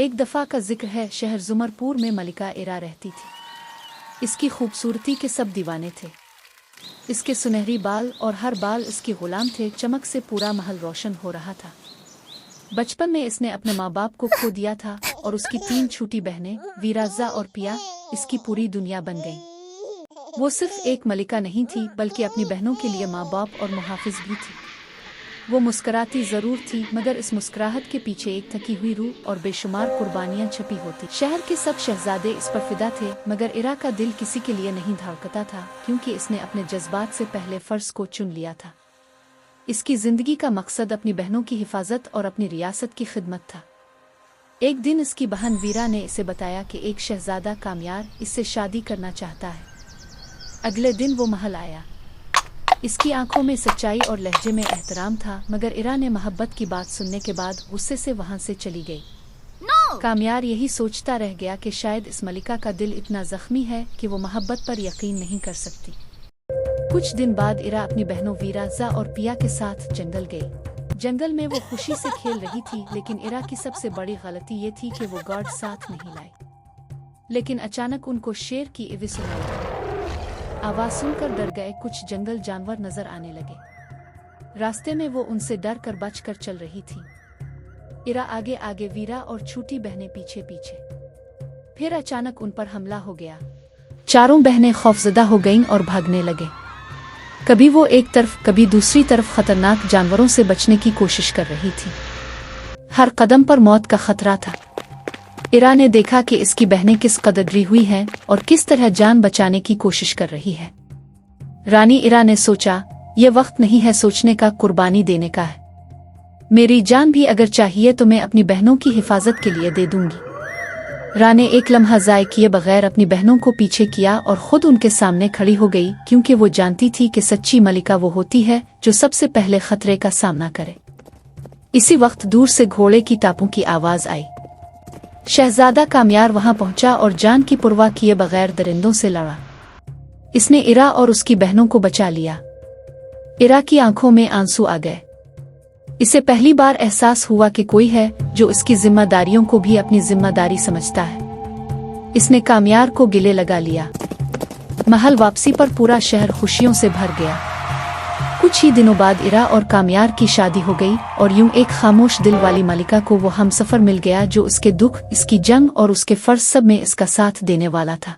ایک دفعہ کا ذکر ہے، شہر زمرپور میں ملکہ ایرا رہتی تھی۔ اس کی خوبصورتی کے سب دیوانے تھے۔ اس کے سنہری بال اور ہر بال اس کی غلام تھے، چمک سے پورا محل روشن ہو رہا تھا۔ بچپن میں اس نے اپنے ماں باپ کو کھو دیا تھا اور اس کی 3 چھوٹی بہنیں ویرازا اور پیا اس کی پوری دنیا بن گئیں۔ وہ صرف ایک ملکہ نہیں تھی بلکہ اپنی بہنوں کے لیے ماں باپ اور محافظ بھی تھی۔ وہ مسکراتی ضرور تھی مگر اس مسکراہٹ کے پیچھے ایک تھکی ہوئی روح اور بے شمار قربانیاں چھپی ہوتی۔ شہر کے سب شہزادے اس پر فدا تھے مگر ایرا کا دل کسی کے لیے نہیں دھڑکتا تھا، کیونکہ اس نے اپنے جذبات سے پہلے فرض کو چن لیا تھا۔ اس کی زندگی کا مقصد اپنی بہنوں کی حفاظت اور اپنی ریاست کی خدمت تھا۔ ایک دن اس کی بہن ویرا نے اسے بتایا کہ ایک شہزادہ کامیار اس سے شادی کرنا چاہتا ہے۔ اگلے دن وہ محل آیا۔ اس کی آنکھوں میں سچائی اور لہجے میں احترام تھا، مگر ایرا نے محبت کی بات سننے کے بعد غصے سے وہاں سے چلی گئی۔ کامیار یہی سوچتا رہ گیا کہ شاید اس ملکہ کا دل اتنا زخمی ہے کہ وہ محبت پر یقین نہیں کر سکتی۔ کچھ دن بعد ایرا اپنی بہنوں ویرازا اور پیا کے ساتھ جنگل گئی۔ جنگل میں وہ خوشی سے کھیل رہی تھی، لیکن ایرا کی سب سے بڑی غلطی یہ تھی کہ وہ گارڈ ساتھ نہیں لائی۔ لیکن اچانک ان کو شیر کی آواز سنائی دی۔ آواز سن کر ڈر گئے۔ کچھ جنگل جانور نظر آنے لگے۔ راستے میں وہ ان سے ڈر کر بچ کر چل رہی تھی۔ ایرا آگے آگے، ویرا اور چھوٹی بہنیں پیچھے پیچھے۔ پھر اچانک ان پر حملہ ہو گیا۔ چاروں بہنیں خوفزدہ ہو گئیں اور بھاگنے لگے۔ کبھی وہ ایک طرف کبھی دوسری طرف خطرناک جانوروں سے بچنے کی کوشش کر رہی تھی۔ ہر قدم پر موت کا خطرہ تھا۔ ایرا نے دیکھا کہ اس کی بہنیں کس قدر ڈری ہوئی ہیں اور کس طرح جان بچانے کی کوشش کر رہی ہے۔ رانی ایرا نے سوچا، یہ وقت نہیں ہے سوچنے کا، قربانی دینے کا ہے۔ میری جان بھی اگر چاہیے تو میں اپنی بہنوں کی حفاظت کے لیے دے دوں گی۔ رانی ایک لمحہ ضائع کیے بغیر اپنی بہنوں کو پیچھے کیا اور خود ان کے سامنے کھڑی ہو گئی، کیونکہ وہ جانتی تھی کہ سچی ملکہ وہ ہوتی ہے جو سب سے پہلے خطرے کا سامنا کرے۔ اسی وقت دور سے گھوڑے کی ٹاپوں کی آواز آئی۔ شہزادہ کامیار وہاں پہنچا اور جان کی پرواہ کیے بغیر درندوں سے لڑا۔ اس نے ایرا اور اس کی بہنوں کو بچا لیا۔ ایرا کی آنکھوں میں آنسو آ گئے۔ اسے پہلی بار احساس ہوا کہ کوئی ہے جو اس کی ذمہ داریوں کو بھی اپنی ذمہ داری سمجھتا ہے۔ اس نے کامیار کو گلے لگا لیا۔ محل واپسی پر پورا شہر خوشیوں سے بھر گیا۔ کچھ ہی دنوں بعد ایرا اور کامیار کی شادی ہو گئی اور یوں ایک خاموش دل والی ملکہ کو وہ ہمسفر مل گیا جو اس کے دکھ، اس کی جنگ اور اس کے فرض سب میں اس کا ساتھ دینے والا تھا۔